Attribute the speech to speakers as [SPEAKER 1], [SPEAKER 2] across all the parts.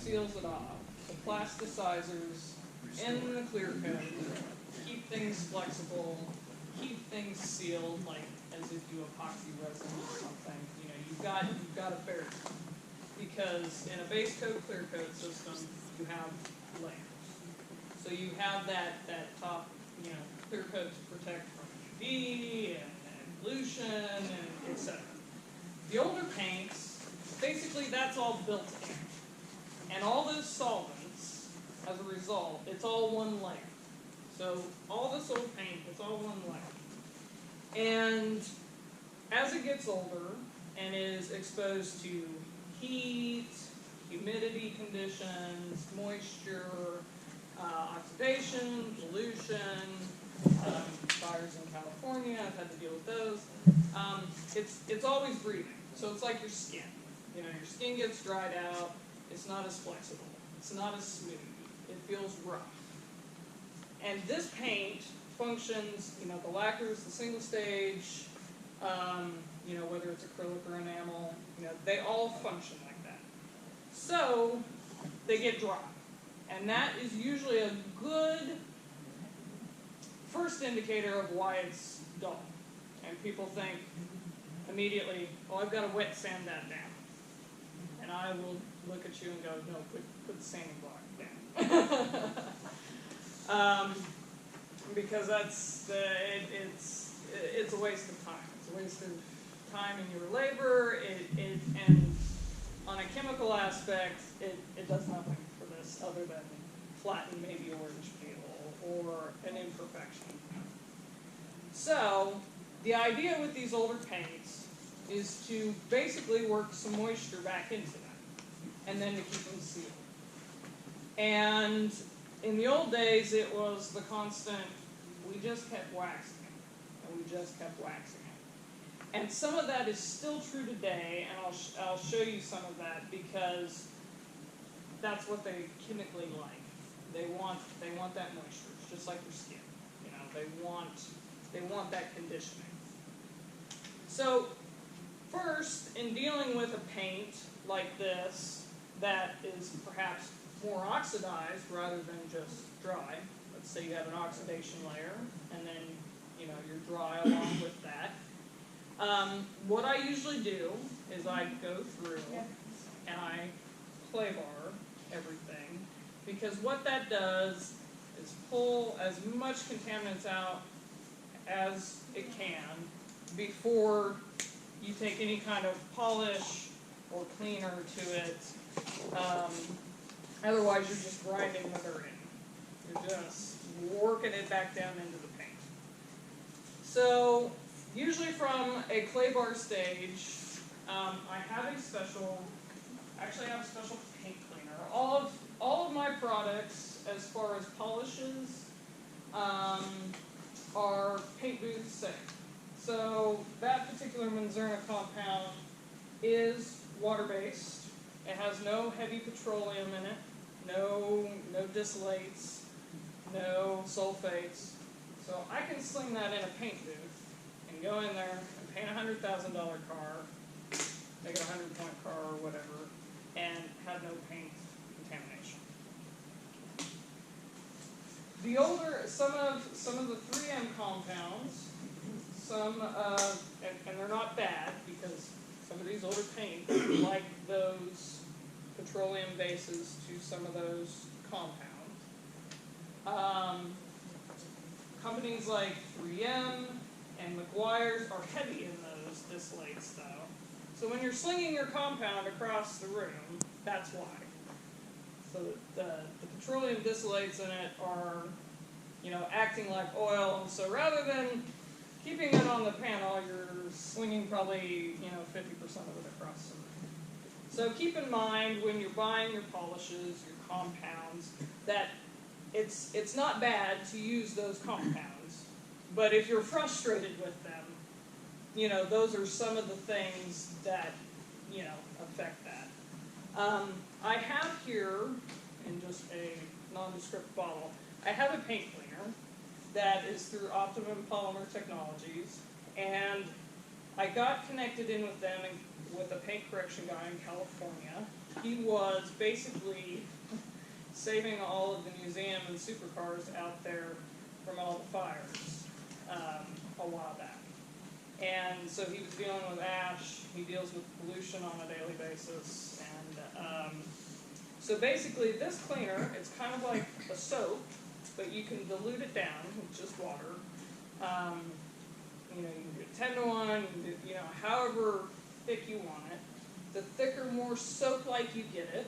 [SPEAKER 1] seals it off. The plasticizers in the clear coat keep things flexible, keep things sealed, like as if you epoxy resin or something. You know, you've got a barrier. Because in a base coat, clear coat system, you have layers. So you have that top, clear coat to protect from UV and pollution and etc. The older paints, basically that's all built in. And all those solvents, as a result, it's all one layer. So all this old paint, it's all one layer. And as it gets older and is exposed to heat, humidity conditions, moisture, oxidation, pollution, fires in California, I've had to deal with those. It's always breathing. So it's like your skin. Your skin gets dried out. It's not as flexible. It's not as smooth. It feels rough. And this paint functions, the lacquers, the single stage, whether it's acrylic or enamel, they all function like that. So they get dry. And that is usually a good first indicator of why it's dull. And people think immediately, oh, I've got to wet sand that down. And I will look at you and go, no, put the sanding block down. Because it's a waste of time. It's a waste of time in your labor. And on a chemical aspect, it does nothing for this other than flatten maybe orange peel or an imperfection. So the idea with these older paints is to basically work some moisture back into them and then to keep them sealed. And in the old days, it was the constant, we just kept waxing it, and we just kept waxing it. And some of that is still true today, and I'll show you some of that because that's what they chemically like. They want that moisture. It's just like your skin. They want that conditioning. So first, in dealing with a paint like this that is perhaps more oxidized rather than just dry. Let's say you have an oxidation layer, and then you're dry along with that. What I usually do is I go through and I clay bar everything, because what that does is pull as much contaminants out as it can before you take any kind of polish or cleaner to it. Otherwise, you're just grinding leather in. You're just working it back down into the paint. So, usually from a clay bar stage, I have a special paint cleaner. All of my products, as far as polishes, are paint booth safe. So that particular Manzerna compound is water-based. It has no heavy petroleum in it. No distillates, no sulfates. So I can sling that in a paint booth and go in there and paint a $100,000 car, make it a 100-point car or whatever, and have no paint contamination. The older, some of the 3M compounds, and they're not bad because some of these older paints like those petroleum bases to some of those compounds. Companies like 3M and McGuire's are heavy in those distillates, though. So when you're slinging your compound across the room, that's why. So the petroleum distillates in it are, acting like oil. And so rather than keeping it on the panel, you're slinging probably, 50% of it across the room. So keep in mind when you're buying your polishes, your compounds, that it's not bad to use those compounds. But if you're frustrated with them, those are some of the things that, affect that. I have here, in just a nondescript bottle, I have a paint cleaner that is through Optimum Polymer Technologies, and I got connected in with them and with a paint correction guy in California. He was basically saving all of the museum and supercars out there from all the fires a while back. And so he was dealing with ash, he deals with pollution on a daily basis, and so basically this cleaner, it's kind of like a soap, but you can dilute it down with just water. You know, you can do it 10 to 1, you can do, you know, however thick you want it. The thicker, more soap-like you get it,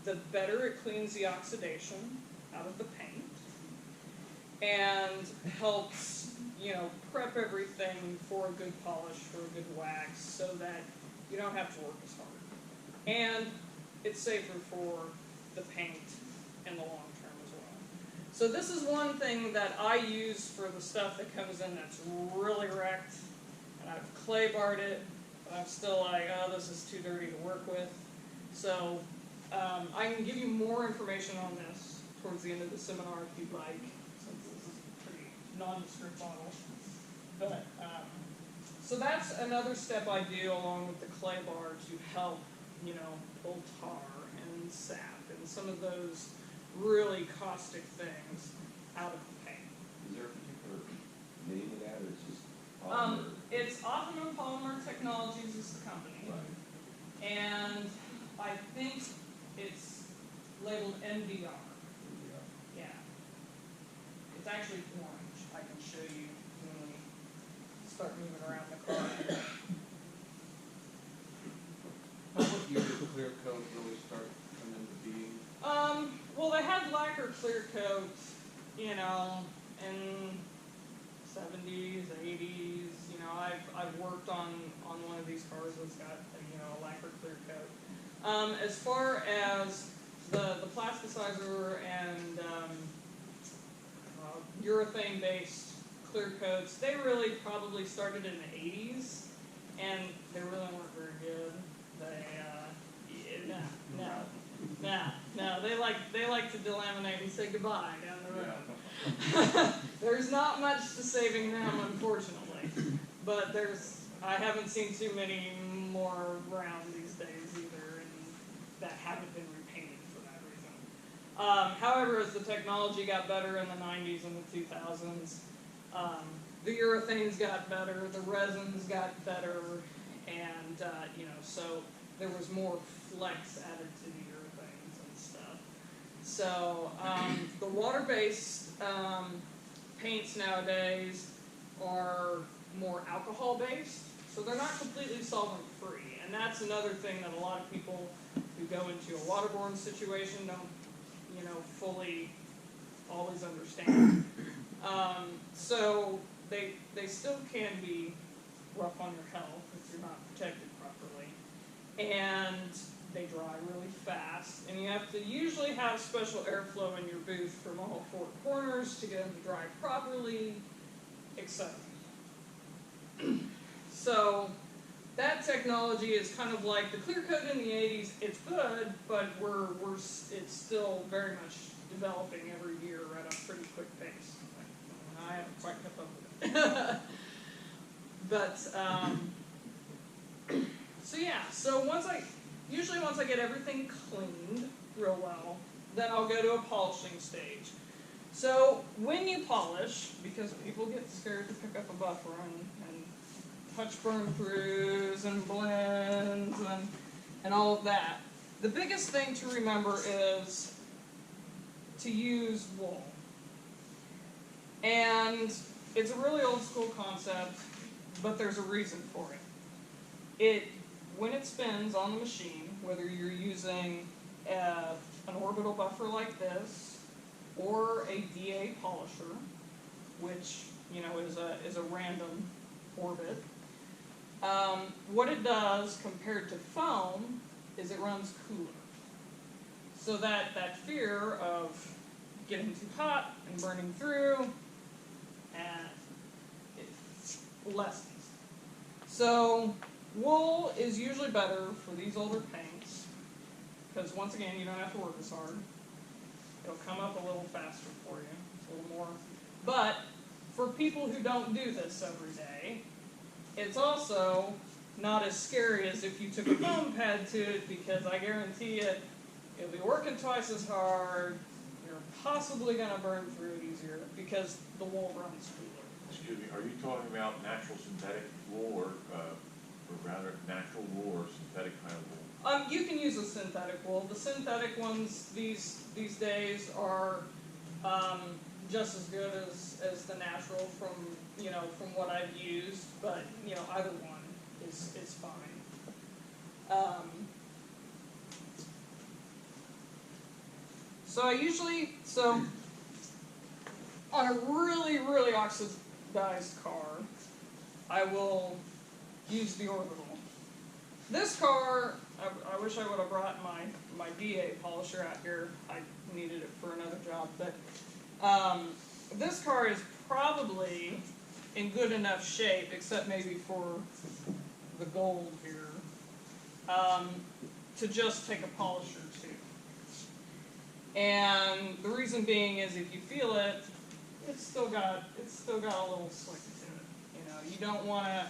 [SPEAKER 1] the better it cleans the oxidation out of the paint, and helps, you know, prep everything for a good polish, for a good wax, so that you don't have to work as hard. And it's safer for the paint in the long term as well. So this is one thing that I use for the stuff that comes in that's really wrecked, and I've clay barred it, but I'm still like, oh, this is too dirty to work with. So I can give you more information on this towards the end of the seminar if you'd like, since this is a pretty nondescript model. But so that's another step I do along with the clay bar to help, you know, pull tar and sap and some of those really caustic things out of the paint.
[SPEAKER 2] Is there a particular name of that, or it's just polymer?
[SPEAKER 1] It's Optimum Polymer Technologies is the company.
[SPEAKER 2] Right.
[SPEAKER 1] And I think it's labeled NVR. Yeah. It's actually orange. I can show you when we start moving around the car.
[SPEAKER 3] What year did clear coat really start coming into being?
[SPEAKER 1] Well, they had lacquer clear coat, you know, in 70s, 80s. You know, I've worked on one of these cars that's got, you know, a lacquer clear coat. As far as the plasticizer and urethane-based clear coats, they really probably started in the 80s, and they really weren't very good. No. They like to delaminate and say goodbye down the road.
[SPEAKER 3] Yeah.
[SPEAKER 1] There's not much to saving them, unfortunately. But I haven't seen too many more around these days either, and that haven't been repainted for that reason. However, as the technology got better in the 90s and the 2000s, the urethanes got better, the resins got better, and you know, so there was more flex added to the urethanes and stuff. So the water-based paints nowadays are more alcohol-based, so they're not completely solvent-free, and that's another thing that a lot of people who go into a waterborne situation don't, you know, fully always understand. So they still can be rough on your health if you're not protected properly, and they dry really fast, and you have to usually have special airflow in your booth from all four corners to get them to dry properly, etc. So that technology is kind of like the clear coat in the 80s. It's good, but it's still very much developing every year at a pretty quick pace. I haven't quite kept up with it. But so yeah, so once I get everything cleaned real well, then I'll go to a polishing stage. So when you polish, because people get scared to pick up a buffer and touch burn-throughs and blends and all of that, the biggest thing to remember is to use wool. And it's a really old school concept, but there's a reason for it. When it spins on the machine, whether you're using an orbital buffer like this or a DA polisher, which, you know, is a random orbit, what it does compared to foam is it runs cooler. So that fear of getting too hot and burning through, and it lessens. So wool is usually better for these older paints, because once again, you don't have to work as hard. It'll come up a little faster for you, it's a little more. But for people who don't do this every day, it's also not as scary as if you took a foam pad to it, because I guarantee you, you'll be working twice as hard, you're possibly going to burn through it easier, because the wool runs cooler.
[SPEAKER 4] Excuse me, are you talking about natural synthetic wool or rather natural wool or synthetic kind of wool?
[SPEAKER 1] You can use a synthetic wool. The synthetic ones these days are just as good as the natural from what I've used, but either one is fine. So I usually on a really oxidized car, I will use the orbital. This car, I wish I would have brought my DA polisher out here. I needed it for another job, but this car is probably in good enough shape, except maybe for the gold here, to just take a polish or two. And the reason being is, if you feel it, it's still got a little slick to it. You don't want to.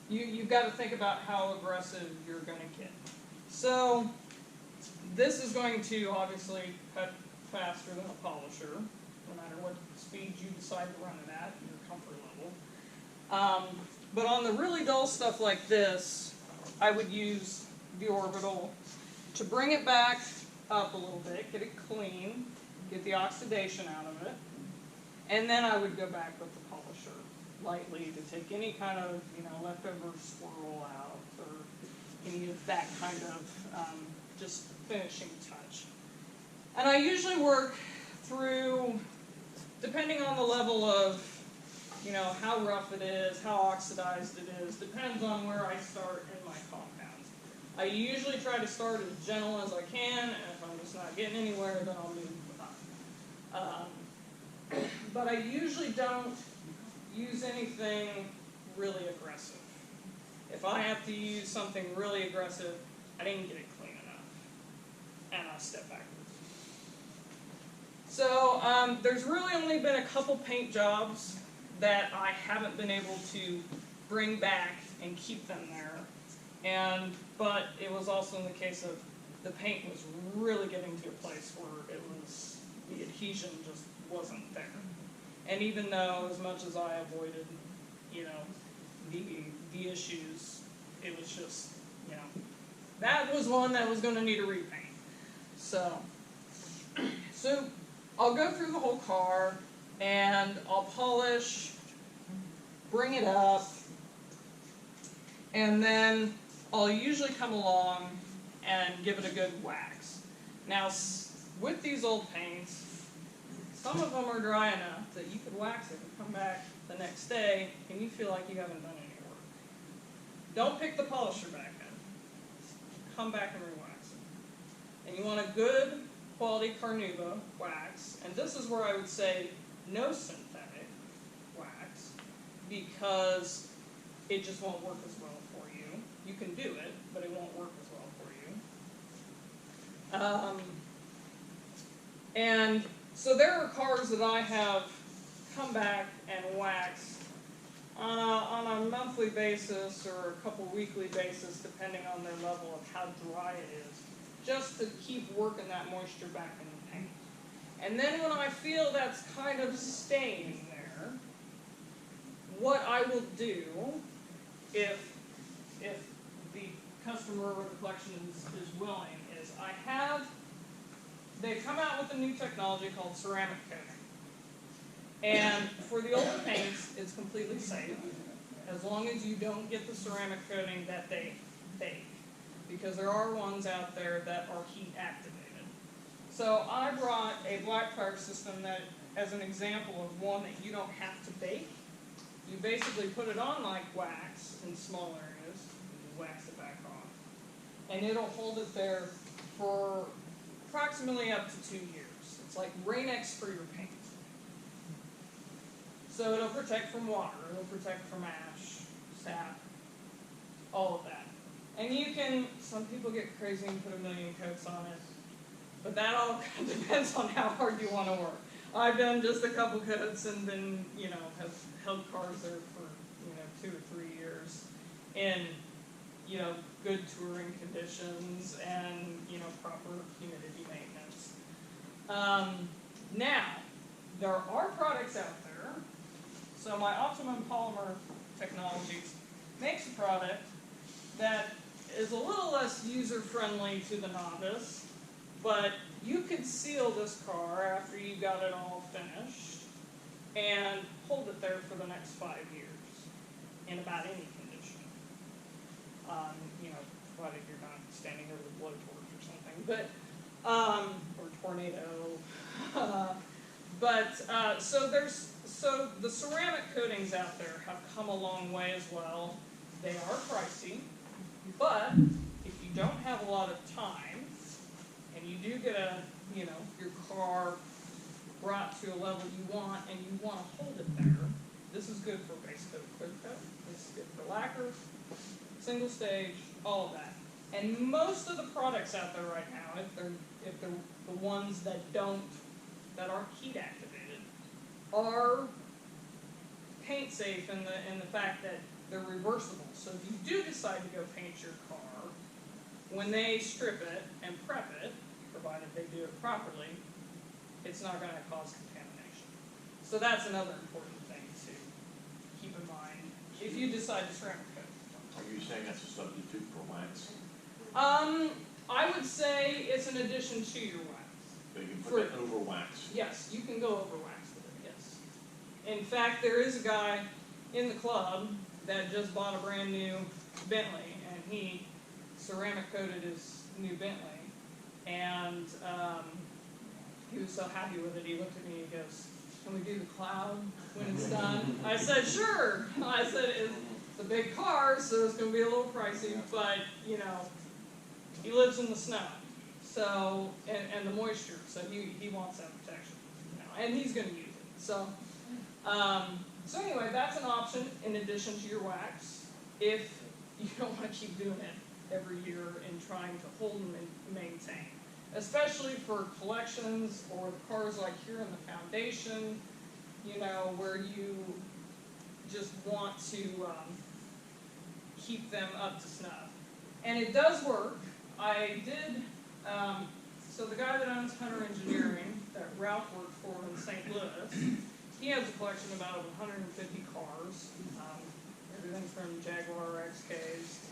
[SPEAKER 1] You've got to think about how aggressive you're going to get. So this is going to obviously cut faster than a polisher, no matter what speed you decide to run it at, your comfort level. But on the really dull stuff like this, I would use the orbital to bring it back up a little bit, get it clean, get the oxidation out of it, and then I would go back with the polisher lightly to take any kind of leftover swirl out, or any of that kind of just finishing touch. And I usually work through, depending on the level of how rough it is, how oxidized it is, depends on where I start in my compound. I usually try to start as gentle as I can, and if I'm just not getting anywhere, then I'll move up. But I usually don't use anything really aggressive. If I have to use something really aggressive, I didn't get it clean enough, and I'll step backwards. So there's really only been a couple paint jobs that I haven't been able to bring back and keep them there, but it was also in the case of the paint was really getting to a place where the adhesion just wasn't there. And even though, as much as I avoided, the issues, it was just, that was one that was going to need a repaint. So I'll go through the whole car, and I'll polish, bring it up, and then I'll usually come along and give it a good wax. Now, with these old paints, some of them are dry enough that you could wax it and come back the next day and you feel like you haven't done any work. Don't pick the polisher back in. Come back and re-wax it. And you want a good quality Carnauba wax, and this is where I would say no synthetic wax, because it just won't work as well for you. You can do it, but it won't work as well for you. And so there are cars that I have come back and waxed on a monthly basis or a couple weekly basis, depending on their level of how dry it is, just to keep working that moisture back in the paint. And then when I feel that's kind of staying there, what I will do, if the customer or the collection is willing, is they come out with a new technology called ceramic coating. And for the older paints, it's completely safe, as long as you don't get the ceramic coating that they bake, because there are ones out there that are heat activated. So I brought a black fire system that, as an example of one that you don't have to bake. You basically put it on like wax in small areas, and you wax it back off, and it'll hold it there for approximately up to 2 years. It's like Rain-X for your paint. So it'll protect from water, it'll protect from ash, sap, all of that. And you can, some people get crazy and put a million coats on it, but that all depends on how hard you want to work. I've done just a couple coats and been, have held cars there for, 2 or 3 years in, good touring conditions and, proper humidity maintenance. Now, there are products out there. So my Optimum Polymer Technologies makes a product that is a little less user-friendly to the novice, but you could seal this car after you got it all finished and hold it there for the next 5 years in about any condition. Provided you're not standing over the blowtorch or something, but, or tornado. So the ceramic coatings out there have come a long way as well. They are pricey, but if you don't have a lot of time, and you do get your car brought to a level you want, and you want to hold it there, this is good for base coat, clear coat. This is good for lacquer, single stage, all of that. And most of the products out there right now, if they're the ones that aren't heat activated, are paint safe in the fact that they're reversible. So if you do decide to go paint your car, when they strip it and prep it, provided they do it properly, it's not going to cause contamination. So that's another important thing to keep in mind if you decide to ceramic coat.
[SPEAKER 4] Are you saying that's a substitute for wax?
[SPEAKER 1] I would say it's an addition to your wax.
[SPEAKER 4] So you can put that over wax?
[SPEAKER 1] Yes, you can go over wax with it, yes. In fact, there is a guy in the club that just bought a brand new Bentley, and he ceramic coated his new Bentley, and he was so happy with it, he looked at me and he goes, "Can we do the cloud when it's done?" I said, "Sure." I said, "It's a big car, so it's going to be a little pricey, but, he lives in the snow, so, and the moisture, so he wants that protection, and he's going to use it." So anyway, that's an option in addition to your wax, if you don't want to keep doing it every year and trying to hold and maintain. Especially for collections or the cars like here in the foundation, where you just want to keep them up to snuff. And it does work. I did, so the guy that owns Hunter Engineering, that Ralph worked for in St. Louis, he has a collection of about 150 cars, everything from Jaguar XKs to